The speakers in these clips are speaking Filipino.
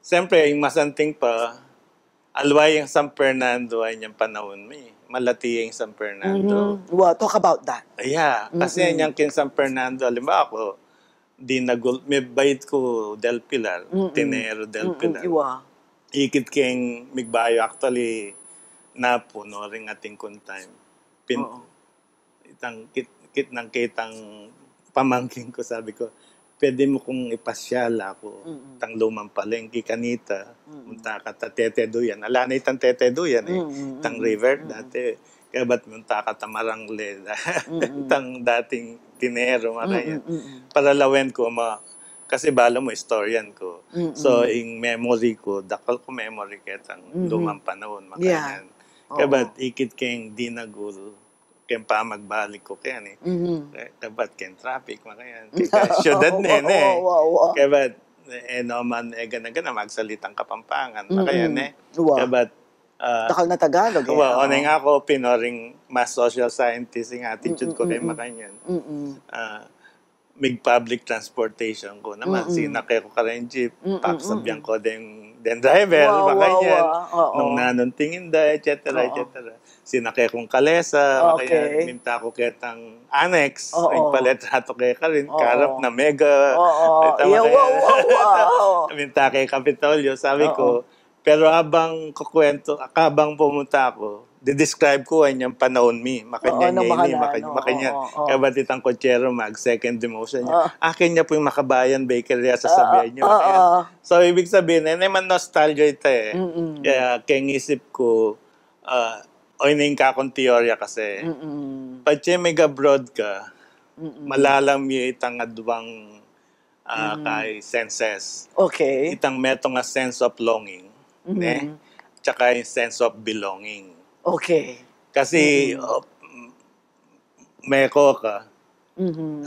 Siyempre, yung masanting pa, alway yung San Fernando ay niyang panahon may. Malati yung San Fernando. Well, talk about that. Yeah, kasi yung kin San Fernando, alimbawa ako, may bayit ko del Pilar, Tinero del Pilar. Ikit keng migbayo actually na puno ring ating kuntime. Kit ng kitang pamangking ko, sabi ko, pwede mo kong ipasyal ako, tang lumang palengke kanita, munta ka ta Tete Duyan. Ala na itang Tete Duyan tang river dati. Kaya ba't munta ka ta Marangle, tang dating Tinero, marayan. Palalawen ko, kasi bala mo, historian ko. So, in memory ko, dakal ko memory ketang lumang panahon, makayan. Kaya ba't ikit keng dinagul, kaya pa magbalik ko kaya ni. Kaya ba't kaya traffic, makayan. Kaya syudad nene. Kaya ba't, naman, gana-gana, magsalitang Kapampangan, makayan Kaya ba't, Dakal na Tagalog. Well, nga ako, pinoring mas social scientist yung attitude ko kay makayan. Mig public transportation ko naman, sinakay ko ka rin jeep, paksabyan ko den driver, makayan. Nung nanuntingin da, etc. Sinakay kong kalesa, kaya minta ko ketang annex, paletrato kaya ka rin, karap na mega, minta kay Kapitolyo, sabi ko, pero habang pumunta ako, describe ko ang panahon makanyan. Kaya ba't itang kotsero second demotion niya. Akin niya po yung Makabayan Bakery, sasabihin niyo. So, ibig sabihin, naman nostalgia ito Kaya, kaya isip ko, o yung kakong teorya kasi, pati may abroad ka, malalam yung itang adwang kay senses. Okay. Itang metong a sense of longing. Tsaka yung sense of belonging. Okay. Kasi, meko ka,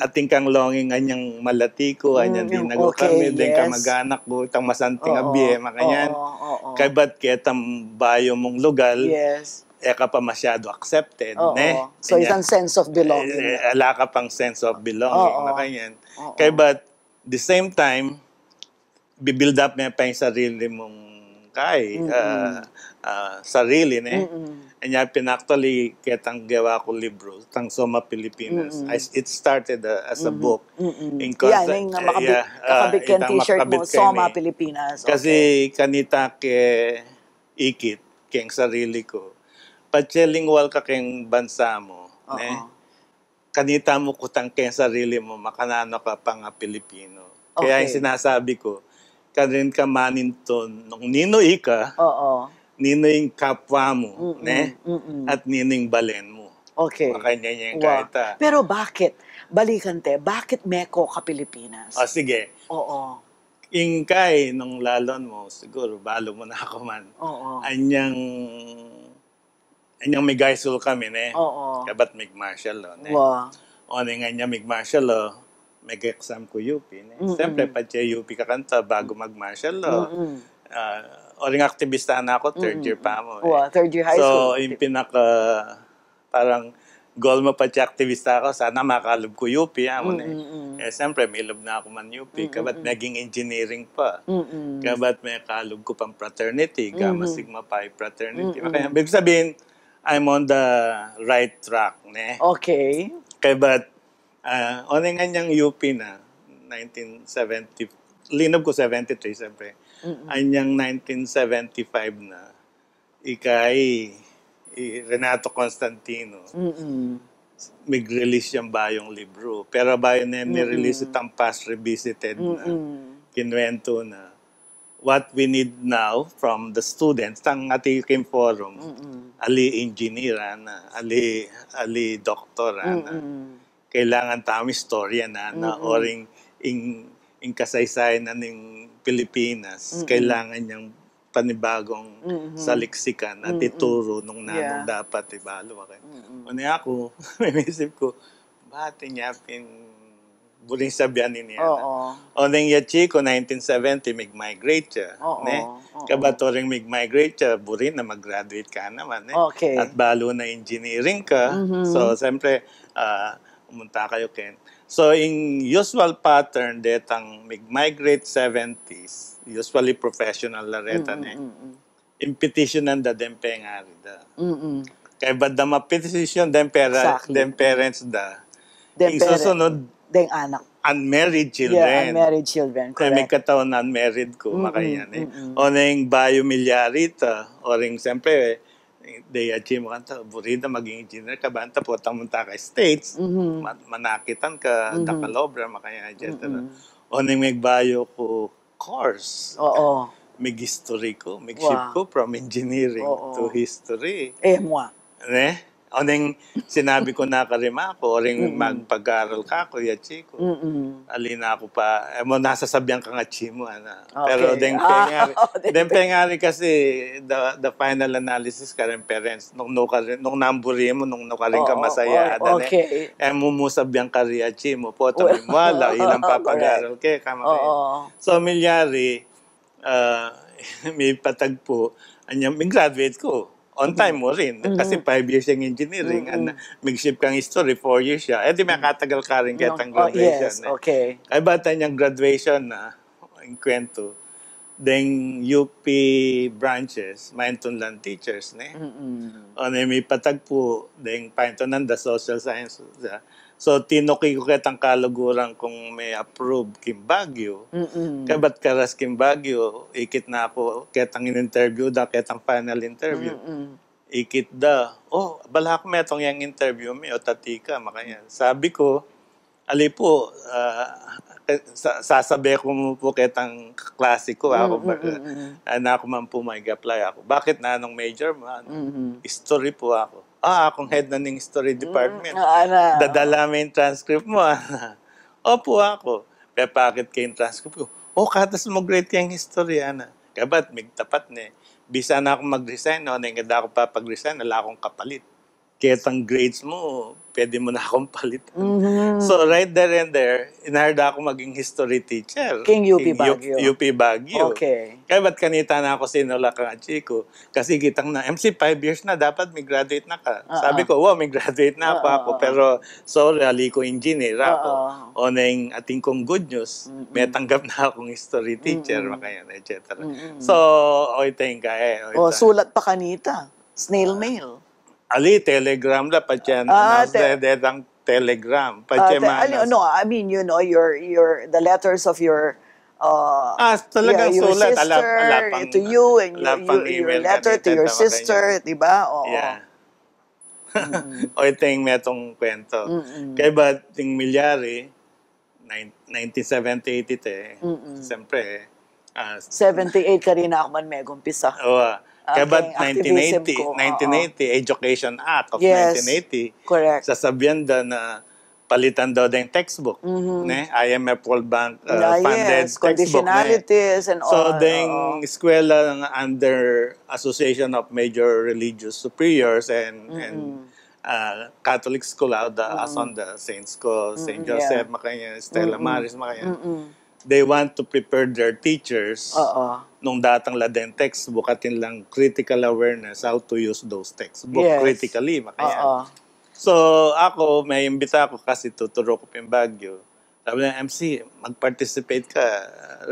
ating kang longing, anyang malati ko, anyang dinago kami, din ka mag-anak ko, itang masanting abiye, makanyan. Kaya ba't kitang bayo mong lugal, ka pa masyado accepted. So, isang sense of belonging. Ala ka pang sense of belonging, makanyan. Kaya ba't, the same time, bibuild up pa yung sarili mong sarili, And actually, kitang gawa ko libro, tang Soma Pilipinas. It started as a book. Yung kakabit kang t-shirt mo, Soma Pilipinas. Kasi kanita ke ikit, keng sarili ko. Patselingwal ka keng bansa mo, kanita mo kutang keng sarili mo, makanano ka pang Pilipino. Kaya yung sinasabi ko, kanin ka maninton, nung ninoy ka, ninoy kapwa mo, at ninoy balen mo. Okay. Makanya niya yung kahita. Pero bakit? Balikan bakit meko ka Pilipinas? Sige. Yung kay, nung lalon mo, siguro, balo mo na ako man. Anyang may gaisul kami, kabat mig martial law, nga niya mig martial law, mag-exam ko UP. Siyempre, pati UP kakanta bago mag-martial law. Oring aktivista na ako, third year pa mo. Third year high school. So, yung parang goal mo pati aktivista ako, sana makalob ko UP. Siyempre, may lob na ako man UP. Kabat naging engineering pa. Kabat may kalob ko pang fraternity, Gamma Sigma Pi fraternity. Kaya, ibig sabihin, I'm on the right track. Okay. Kabat, nga niyang UP na, 1970, linob ko 73, siyempre. Anyang 1975 na, Renato Constantino, mag-release yung bayong libro. Pero bayo na ni-release itang Past Revisited na, kinwento na, what we need now from the students, tang atikim forum, ali engineer na, ali doktor na, kailangan tami storya na oring in kasaysayan na ng Pilipinas, kailangan niyang panibagong saliksikan at ituro nung nanong dapat ibalo. Ako, may isip ko, bakit niya buling sabihan niya na. Nang Yachiko, 1970, mag-migrate siya. Kabatoring mag-migrate siya, burin na mag-graduate ka naman. At balo na engineering ka. So, siyempre, umunta kayo, Ken. So, in usual pattern, detang migrate 70s, usually professional na retan in petition da den pengari da. Kaya ba da ma-petition den parents da. Isusunod, den anak. Unmarried children. Yeah, unmarried children, correct. May kataon na unmarried ko, makayan O na yung bayo milyarita, o rin siyempre, they achieve mo kanta, burida maging engineer ka ba, po tamunta ka States, manakitan ka, dakalobra, makayan, etc. O na yung may bayo ko course. Oo. May history ko, may shift ko from engineering to history. Moi. O nang sinabi ko na karima ko, o rin magpag-aaral ka ko, yachi ko. Alina ako pa, nasasabihan ka nga chi mo. Pero den pengari kasi, the final analysis ka rin parents, nung namburi mo, nung ka masaya. Okay. Mumusabyan ka rin yachi mo po, tamimwala, ilang papag-aaral ka. So, milyari, may patagpo, may graduate ko. On time mo rin. Kasi 5 years yung engineering. Mag-ship kang history, 4 years siya. Di makatagal ka rin kitang graduation. Yes, okay. Ay bata niyang graduation na, yung kwento, then UP branches, mainton lang teachers, O may patagpo, then painton ng the social sciences. So, tinuki ko kitang kalugurang kung may approve Kim Baguio. Kaya ba't karas Kim Baguio, ikit na ako, kitang in-interview da, kitang final interview. Ikit da, bala ko may itong yung interview mo, o tatika, makayan. Sabi ko, ali po, sasabi ko mo po kitang klasiko ako, na ako man po mag-apply ako. Bakit na anong major mo? History po ako. Akong head na ng history department. Dadala mo yung transcript mo. Opo ako. Pero bakit kayo yung transcript ko? Katas mo great kayong history, ana. Kaya ba't may tapat na bisa na akong mag-resign, hindi ako papag-resign, wala akong kapalit. Kaya ang grades mo, pwede mo na akong palit. So right there and there, inahard ako maging history teacher. King UP Baguio. UP Baguio. Okay. Kaya ba't kanita na ako sinula ka, Chico? Kasi kitang na, MC 5 years na, dapat may graduate na ka. Sabi ko, may graduate na ako. Pero sorry, ali ko engineer ako. O na yung ating kong good news, may tanggap na akong history teacher, makayan, etc. So, thank you. Sulat pa kanita. Snail mail. Ali, telegram la, patyan, dedang telegram. I mean, the letters of your, talagang your sulat. sister to you, and your letter to your sister, di ba? Yeah. Ito yung metong kwento. Kaya ba, yung milyari, 1978 ito siyempre. 78 ka rin ako man may gumpisa. Kaya ba't 1980, Education Act of 1980, correct. sasabihan na palitan daw yung textbook. IMF World Bank funded textbook. Conditionalities and all. So, yung eskwela under Association of Major Religious Superiors and Catholic School out as on the Saints ko, St. Joseph, Stella Maris, they want to prepare their teachers nung datang laden textbook at lang critical awareness how to use those textbook critically. So, ako, may imbita ako kasi tuturo ko yung Baguio. Sabi niya, MC, mag-participate ka,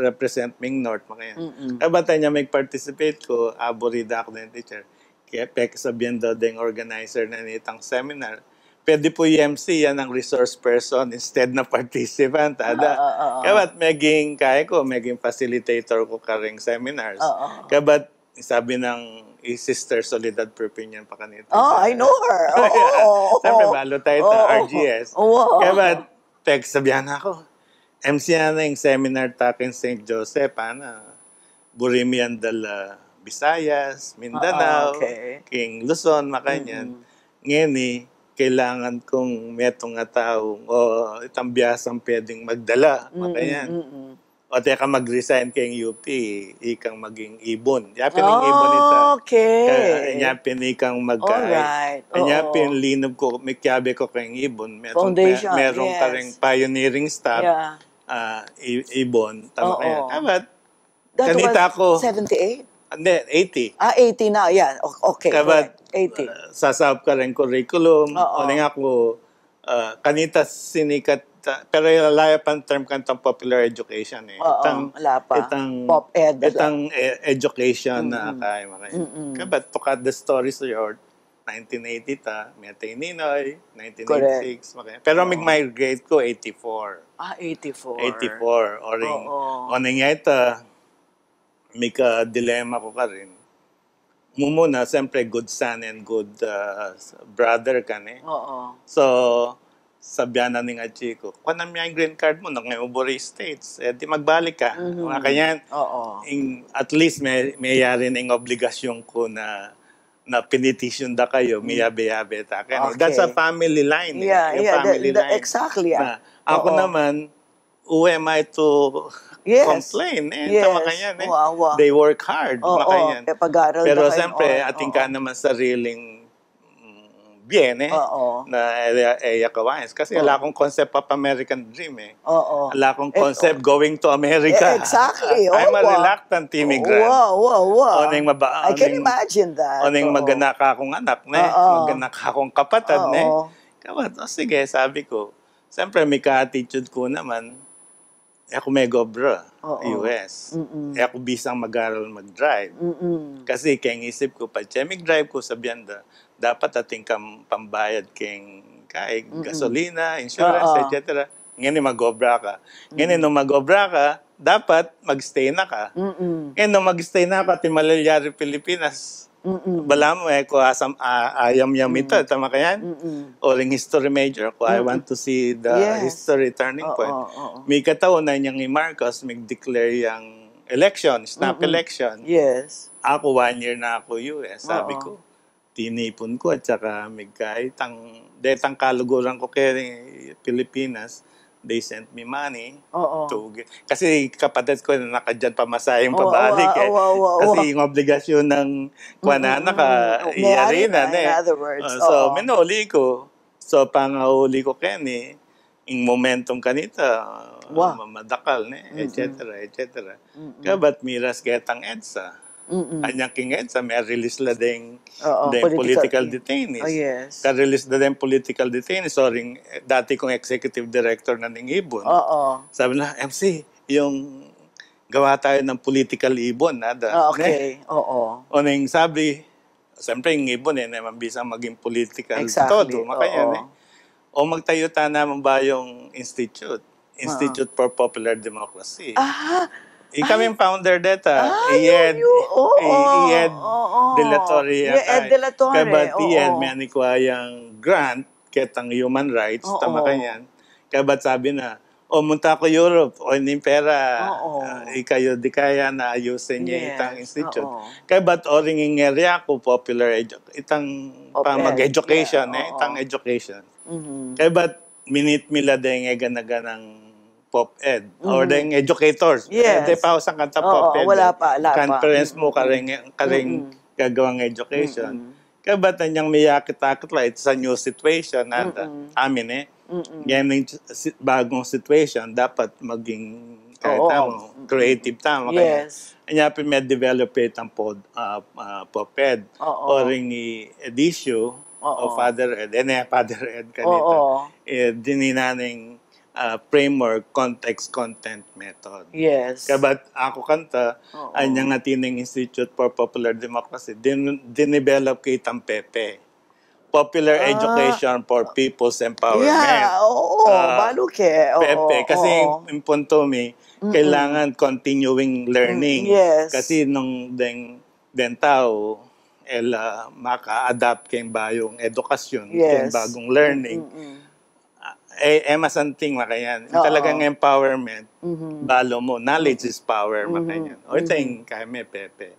represent Ming North, Kaya bata niya mag-participate ko, aborida ako ng teacher. Kaya sabihan daw yung organizer na nitang seminar, pwede po yung MC, yan ang resource person instead na participant. Kaya ba't maging facilitator ko karing seminars. Kaya ba't sabi ng Sister Soledad Perpignan pa kanito. I know her. Siyempre, balo tayo RGS. Kaya ba't sabihan ako, MC na yung seminar takin St. Joseph, Burimian dala Visayas, Mindanao, King Luzon, Makanyan. Ngayon kailangan kong metong nga taong itang biyasang pwedeng magdala. Makayan. O teka mag-resign kayong UP, ikang maging ibon. Yapin ang ibon ito. Okay. Yapin ikang magkain. Alright. Yapin linob ko, may kiyabe ko kayong ibon. Foundation, meron ka rin pioneering staff. Ibon. Tama kaya. That kanita was ko. 78? Hindi, 80. 80 na. Yeah. Okay. Kabat, 80. sasab ka rin curriculum. O nga ako, kanita sinikat, pero laya pang term kantang popular education eh. Oo, wala pa. Pop ed. Itang education na kaya makain. But to cut the story short, 1980 ta, Metay Ninoy, 1986. Pero mig-migrate ko, 84. 84. 84. Oring nga ito, may ka-dilemma ko ka rin. Muna, siyempre, good son and good brother ka ne. So, sabihan na ni nga Chico, kung namin yung green card mo, nang-Ubori States, di magbalik ka. Mga kanyan, at least may yari na yung obligasyon ko na pinetition da kayo, may yabe-yabe ta. That's a family line. Family line. Exactly. Ako naman, who am I to complain? Tama kanyan. They work hard. Pero siyempre, ating ka naman sariling bien na Eya Kawais. Kasi wala akong concept of American dream Wala akong concept going to America. Exactly. I'm a reluctant immigrant. I can imagine that. Oning maganak akong anak, maganak akong kapatid, sige, sabi ko. Siyempre, may ka-attitude ko naman, ako may gobra, US. Ako bisang mag-aral mag-drive. Kasi kaya isip ko, pa mag-drive ko sa biyanda, dapat ating pambayad kay gasolina, insurance, etc. Ngayon mag-obra ka. Ngayon nung mag-obra ka, dapat mag-stay na ka. Ngayon nung mag-stay na ka, timalalyari Pilipinas, bala mo kung ayam-yam ito, tama ka yan? O ring history major ko, I want to see the history turning point. May kataon na niyang ni Marcos, mag-declare yung election, snap election. Ako 1 year na ako US, sabi ko. Tinipon ko at saka detang kaluguran ko kay Pilipinas, they sent me money. Kasi kapatid ko na nakadyan pamasayang pabalik Kasi yung obligasyon ng kuwanana ka, iyari na. In other words. So, minuli ko. So, pangahuli ko Kenny, yung momentum kanita, madakal, etc. Kabat miras ketang EDSA. Anyang king EDSA, may release la ding political detainees. Ka-release na din political detainees. So, dati kong executive director na ng Ibon. Sabi na, MC, yung gawa tayo ng political Ibon. Oning sabi, siyempre yung Ibon naman bisang maging political todo. Makanya o magtayo ta naman ba yung Institute for Popular Democracy. Kami yung founder deta. Ied De La Torre. Kabat Ied, may anikwa grant ketang human rights. Tama kanyan. Kabat sabi na, munta ko Europe, yung pera, ikayo di kaya na ayusin niya itang institute. Kabat oring yung area ko, popular itang mag-education, itang education. Kabat minute mila dahil ganaganang pop ed or dahil educators. Hindi pa ako sa kanta pop ed. Wala pa. Conference mo karing gagawang education. Kabat na niyang miyakit-akit la, it's a new situation amin Ganyan bagong situation, dapat maging creative tama. Kanya may develop itang pop ed o ring edisyo o father ed. Father ed kanita. Dininaning framework, context, content, method. Kabat ako kanta, anyang atining Institute for Popular Democracy, dinevelop kitang Pepe. Popular Education for People's Empowerment. Baluke. Pepe. Kasi yung punto kailangan continuing learning. Kasi nung den tao, maka-adapt kayong bagong edukasyon, kayong bagong learning. Masanting makayan. Talagang empowerment, balo mo. Knowledge is power makayan. O ito yung kami, Pepe.